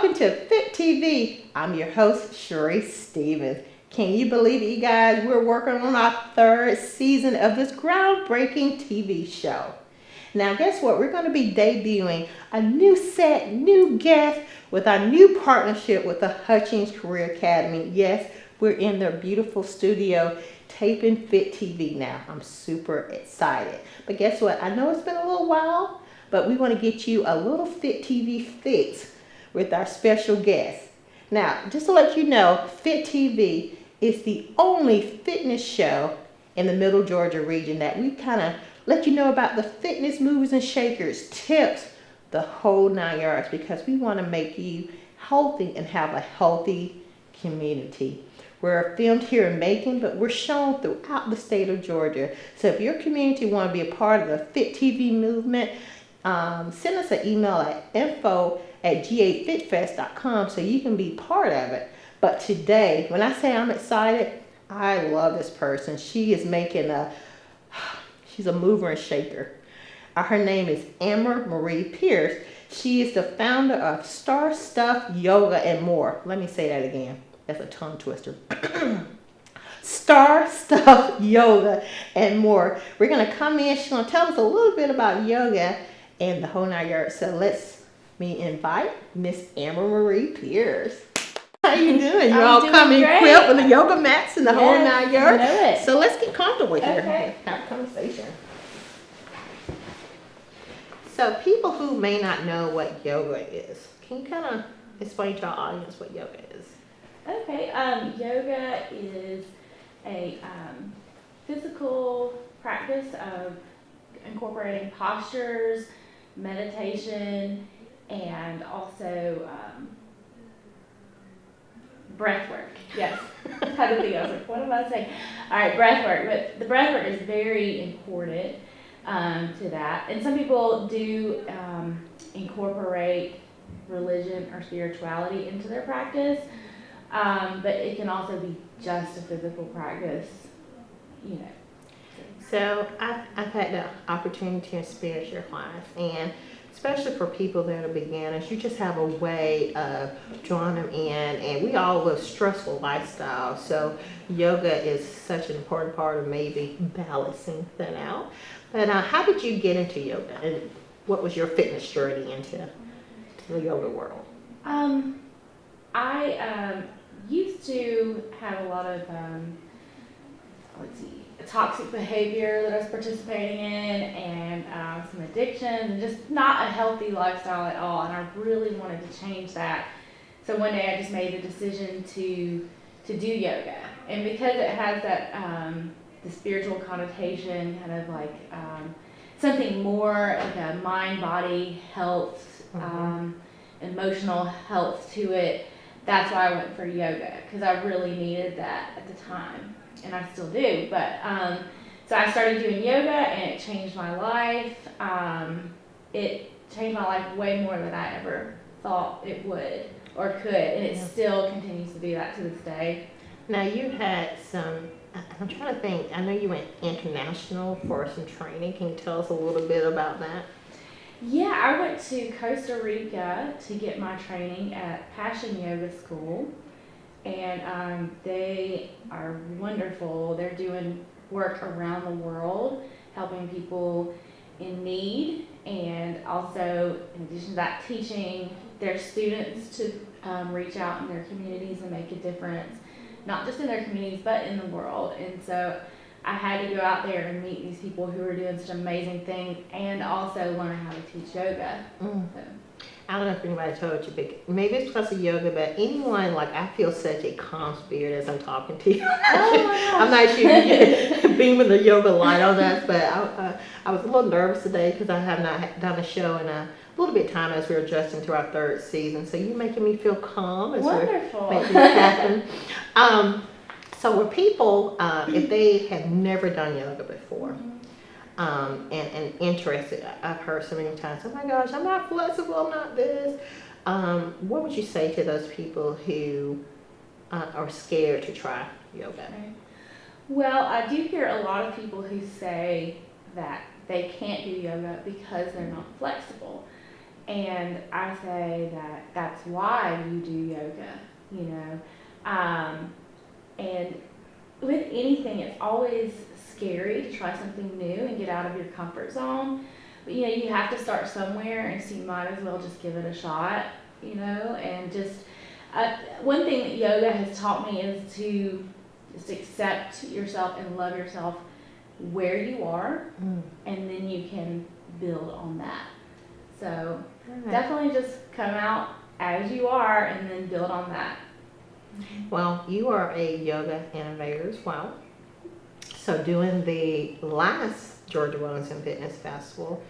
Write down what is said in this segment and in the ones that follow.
welcome to Fit TV. I'm your host, Sheree Stevens. Can you believe it, you guys? We're working on our third season of this groundbreaking TV show. Now, guess what? We're going to be debuting a new set, new guest with our new partnership with the Hutchings Career Academy. Yes, we're in their beautiful studio taping Fit TV now. I'm super excited. But guess what? I know it's been a little while, but we want to get you a little Fit TV fix with our special guest. Now, just to let you know, Fit TV is the only fitness show in the Middle Georgia region that we kind of let you know about the fitness movers and shakers, tips, the whole 9 yards, because we want to make you healthy and have a healthy community. We're filmed here in Macon, but we're shown throughout the state of Georgia. So if your community want to be a part of the Fit TV movement, send us an email at info@gafitfest.com so you can be part of it. But today, when I say I'm excited, I love this person. She is she's a mover and shaker. Her name is Amber Marie Pierce. She is the founder of Star Stuff Yoga and More. Let me say that again. That's a tongue twister. Star Stuff Yoga and More. We're going to come in. She's going to tell us a little bit about yoga and the whole 9 yards. So me invite Miss Amber Marie Pierce. How you doing? You all come equipped with the yoga mats and the whole 9 yards. I know it. So let's get comfortable here. Okay. Have a conversation. So people who may not know what yoga is, can you kind of explain to our audience what yoga is? Okay, yoga is a physical practice of incorporating postures, meditation, and also breath work. Yes. How did think? I was like, what am I saying? All right, breath work. But the breath work is very important to that. And some people do incorporate religion or spirituality into their practice. But it can also be just a physical practice, you know. So I've had the opportunity to experience your class, and especially for people that are beginners, you just have a way of drawing them in, and we all live stressful lifestyles, so yoga is such an important part of maybe balancing that out. But how did you get into yoga, and what was your fitness journey into the yoga world? I used to have a lot of toxic behavior that I was participating in, and some addictions, and just not a healthy lifestyle at all. And I really wanted to change that. So one day I just made the decision to do yoga, and because it has that the spiritual connotation, kind of like something more like a mind-body health, emotional health to it. That's why I went for yoga, because I really needed that at the time, and I still do. But so I started doing yoga, and it changed my life. It changed my life way more than I ever thought it would or could, and it still continues to do that to this day. Now you had I'm trying to think, I know you went international for some training. Can you tell us a little bit about that? Yeah, I went to Costa Rica to get my training at Passion Yoga School, and they are wonderful. They're doing work around the world, helping people in need, and also, in addition to that, teaching their students to reach out in their communities and make a difference, not just in their communities, but in the world. And so I had to go out there and meet these people who are doing such amazing things, and also learn how to teach yoga. So. I don't know if anybody told you, but maybe it's because of yoga, but anyone, like, I feel such a calm spirit as I'm talking to you. I'm not sure you get beaming the yoga light on us, but I was a little nervous today because I have not done a show in a little bit of time as we're adjusting to our third season. So you're making me feel calm as we're making this happen. So where people, if they have never done yoga before, and interested, I've heard so many times, oh my gosh, I'm not flexible, I'm not this. What would you say to those people who are scared to try yoga? Well, I do hear a lot of people who say that they can't do yoga because they're not flexible. And I say that that's why you do yoga, you know. And with anything, it's always scary to try something new and get out of your comfort zone. But you know, you have to start somewhere, and so you might as well just give it a shot, you know. And just one thing that yoga has taught me is to just accept yourself and love yourself where you are, and then you can build on that. So definitely just come out as you are and then build on that. Well, you are a yoga innovator as well. So during the last Georgia Wellness and Fitness Festival,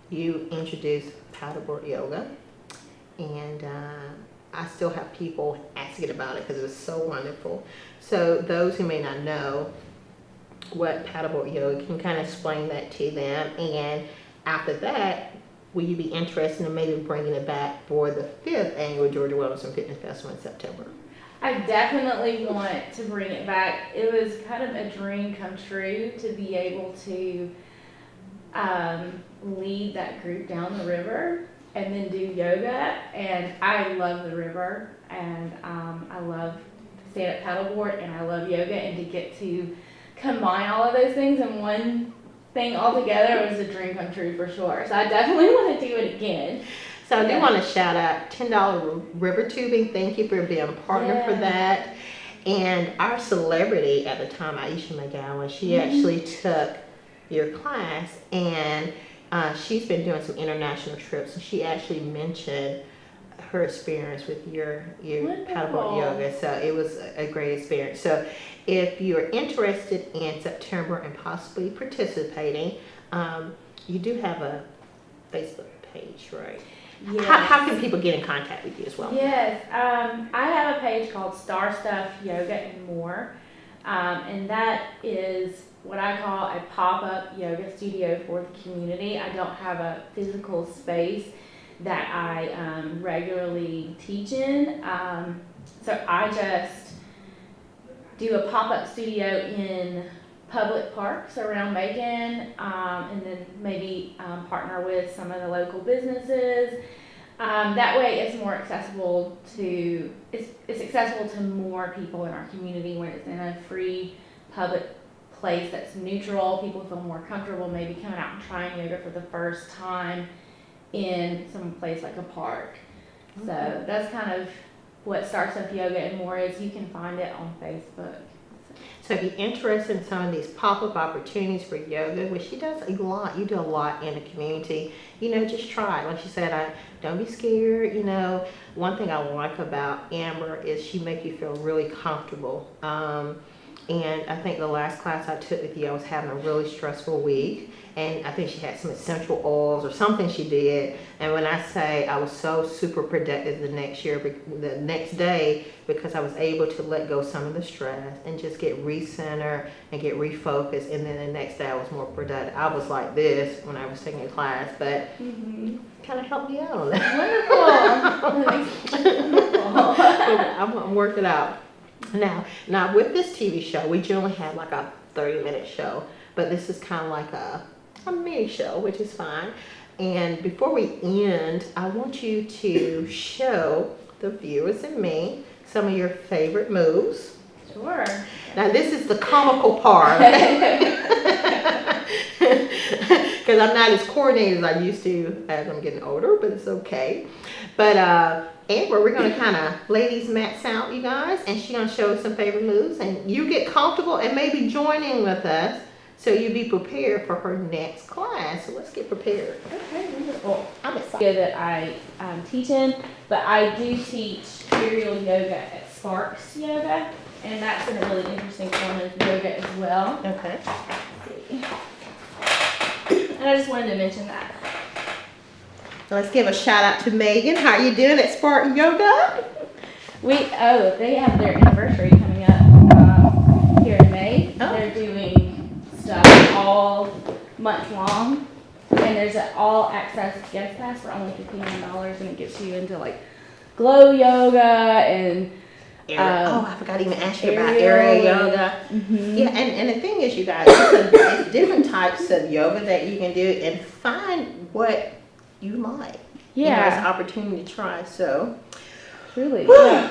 you introduced paddleboard yoga, and I still have people asking about it because it was so wonderful. So those who may not know what paddleboard yoga, can kind of explain that to them, and after that, will you be interested in maybe bringing it back for the 5th annual Georgia Wellness and Fitness Festival in September? I definitely want to bring it back. It was kind of a dream come true to be able to lead that group down the river and then do yoga. And I love the river, and I love stand-up paddleboard, and I love yoga, and to get to combine all of those things in one thing all together was a dream come true for sure. So I definitely want to do it again. So I do want to shout out $10 River Tubing. Thank you for being a partner for that. And our celebrity at the time, Aisha McGowan, she actually took your class, and she's been doing some international trips, and she actually mentioned her experience with your paddleboard yoga. So it was a great experience. So if you're interested in September and possibly participating, you do have a Facebook page, right? Yes. How can people get in contact with you as well? Yes, I have a page called Star Stuff Yoga and More, and that is what I call a pop-up yoga studio for the community. I don't have a physical space that I regularly teach in, so I just do a pop-up studio in public parks around Macon, and then maybe partner with some of the local businesses. That way it's more accessible to, it's accessible to more people in our community when it's in a free public place that's neutral. People feel more comfortable maybe coming out and trying yoga for the first time in some place like a park. So that's kind of what Star Stuff Yoga and More is. You can find it on Facebook. So if you're interested in some of these pop-up opportunities for yoga, which she does a lot, you do a lot in the community, you know, just try it. Like she said, don't be scared, you know. One thing I like about Amber is she makes you feel really comfortable. And I think the last class I took with you, I was having a really stressful week, and I think she had some essential oils or something she did. And when I say I was so super productive the next day, because I was able to let go some of the stress and just get recenter and get refocused, and then the next day I was more productive. I was like this when I was taking a class, but kind of helped me out on that. Wonderful. I'm working out. Now with this TV show, we generally have like a 30-minute show, but this is kind of like a mini show, which is fine. And before we end, I want you to show the viewers and me some of your favorite moves. Sure. Now this is the comical part, because I'm not as coordinated as I used to as I'm getting older, but it's okay. But Amber, we're going to kind of lay these mats out, you guys, and she's going to show us some favorite moves, and you get comfortable and maybe join in with us so you be prepared for her next class. So let's get prepared. Okay, wonderful. I'm excited that I teach in, but I do teach aerial yoga at Sparks Yoga, and that's in a really interesting form of yoga as well. Okay. Let's see. And I just wanted to mention that. So let's give a shout out to Megan. How are you doing at Spartan Yoga? They have their anniversary coming up here in May. Oh. They're doing stuff all month long, and there's an all access guest pass for only $59, and it gets you into like glow yoga and I forgot to even ask you about aerial yoga. Mm-hmm. Yeah, and the thing is, you guys, it's different types of yoga that you can do, and find what you like. you know, it's an Yeah, opportunity to try. So, truly. whew, Yeah.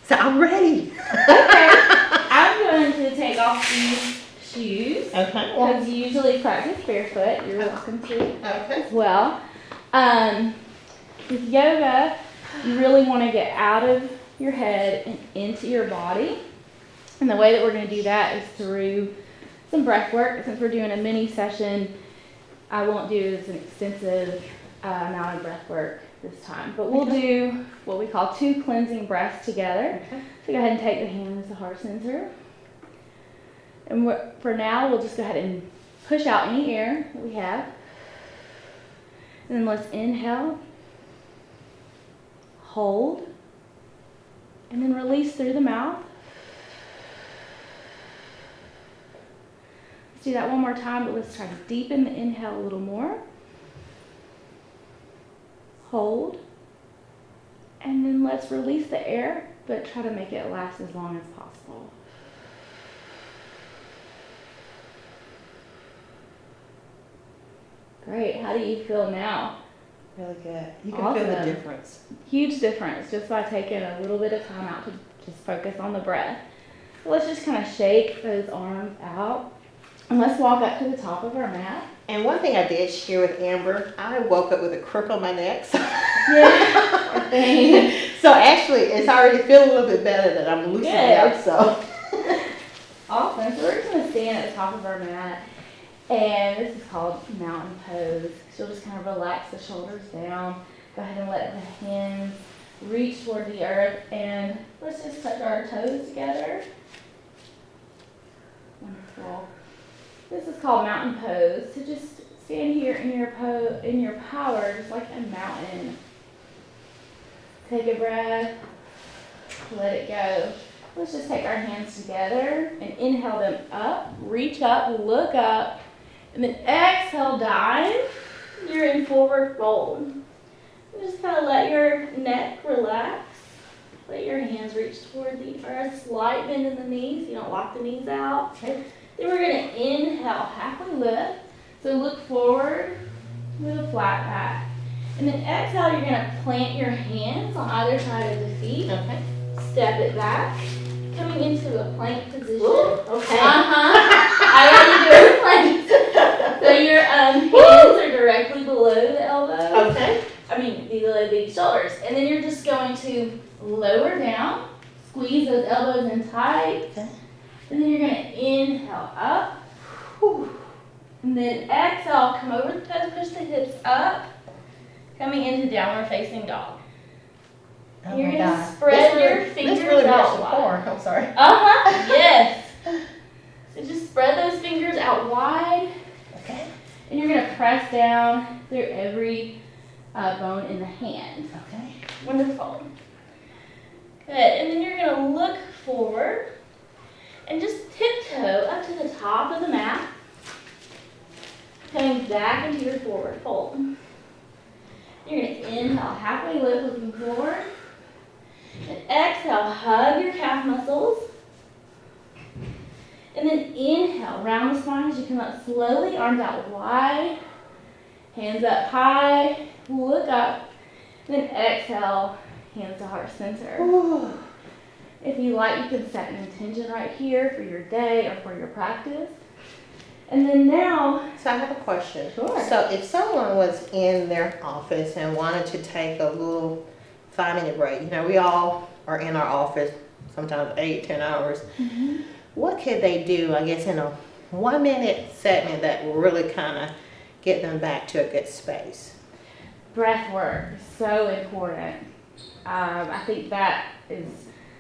so I'm ready. Okay, I'm going to take off these shoes Okay. because you usually practice barefoot. You're welcome to Okay. as well. With yoga, you really want to get out of your head and into your body. And the way that we're going to do that is through some breath work. Since we're doing a mini session, I won't do as an extensive amount of breath work this time. But we'll do what we call 2 cleansing breaths together. Okay. So go ahead and take the hand as the heart center. And for now, we'll just go ahead and push out any air that we have. And then let's inhale, hold, and then release through the mouth. Let's do that one more time, but let's try to deepen the inhale a little more. Hold. And then let's release the air, but try to make it last as long as possible. Great. How do you feel now? Really good. You can feel the Awesome. difference. Huge difference just by taking a little bit of time out to just focus on the breath. So let's just kind of shake those arms out. And let's walk up to the top of our mat. And one thing I did share with Amber, I woke up with a crook on my neck. So, Yeah. so actually, it's already feeling a little bit better that I'm loosening Good. up. So, Awesome. So we're just going to stand at the top of our mat. And this is called mountain pose. So you'll just kind of relax the shoulders down. Go ahead and let the hands reach toward the earth. And let's just touch our toes together. Wonderful. This is called mountain pose. So just stand here in your power, just like a mountain. Take a breath. Let it go. Let's just take our hands together and inhale them up. Reach up, look up, and then exhale, dive. You're in forward fold. And just kind of let your neck relax. Let your hands reach toward the earth. Slight bend in the knees. You don't lock the knees out. okay. Then we're going to inhale, halfway lift. So look forward with a flat back. And then exhale, you're going to plant your hands on either side of the feet. Okay. Step it back. Coming into a plank position. Ooh, okay. I already do a plank. So your hands are directly below the elbows. Okay. Below the shoulders. And then you're just going to lower down. Squeeze those elbows in tight. Okay. And then you're going to inhale up. And then exhale, come over the toes, push the hips up. Coming into downward facing dog. Oh You're my going to God. spread This your really- fingers This really out matched the wide. porn. I'm sorry. Yes. So just spread those fingers out wide. Okay. And you're going to press down through every bone in the hand. Okay. Wonderful. Good. And then you're going to look forward and just tiptoe up to the top of the mat. Coming back into your forward fold. You're going to inhale, halfway lift, looking forward. And exhale, hug your calf muscles. And then inhale, round the spine as you come up slowly, arms out wide. Hands up high, look up. And then exhale, hands to heart center. Ooh. If you like, you can set an intention right here for your day or for your practice. And then now, So I have a question. Sure. So if someone was in their office and wanted to take a little 5-minute break, you know, we all are in our office sometimes 8-10 hours. What could they do, I guess, in a 1-minute segment that will really kind of get them back to a good space? breath work is so important. I think that is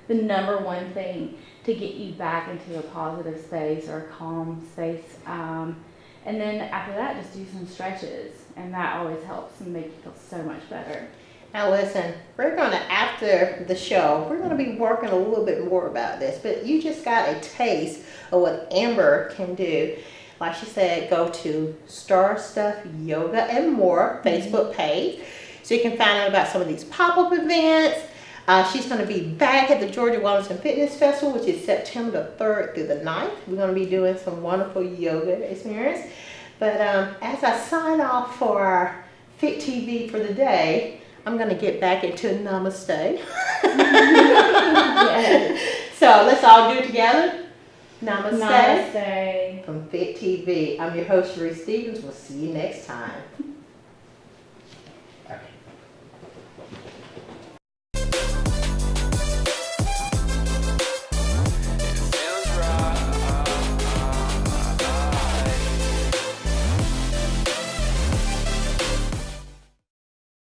the number one thing to get you back into a positive space or a calm space. And then after that, just do some stretches, and that always helps and make you feel so much better. Now listen, we're going to, after the show, we're going to be working a little bit more about this, but you just got a taste of what Amber can do. Like she said, go to Star Stuff Yoga and More Facebook page so you can find out about some of these pop-up events. She's going to be back at the Georgia Wellness and Fitness Festival, which is September the 3rd through the 9th. We're going to be doing some wonderful yoga experience. But as I sign off for our Fit TV for the day, I'm going to get back into namaste. Yes. So let's all do it together. Namaste. Namaste. From Fit TV. I'm your host, Sheree Stevens. We'll see you next time.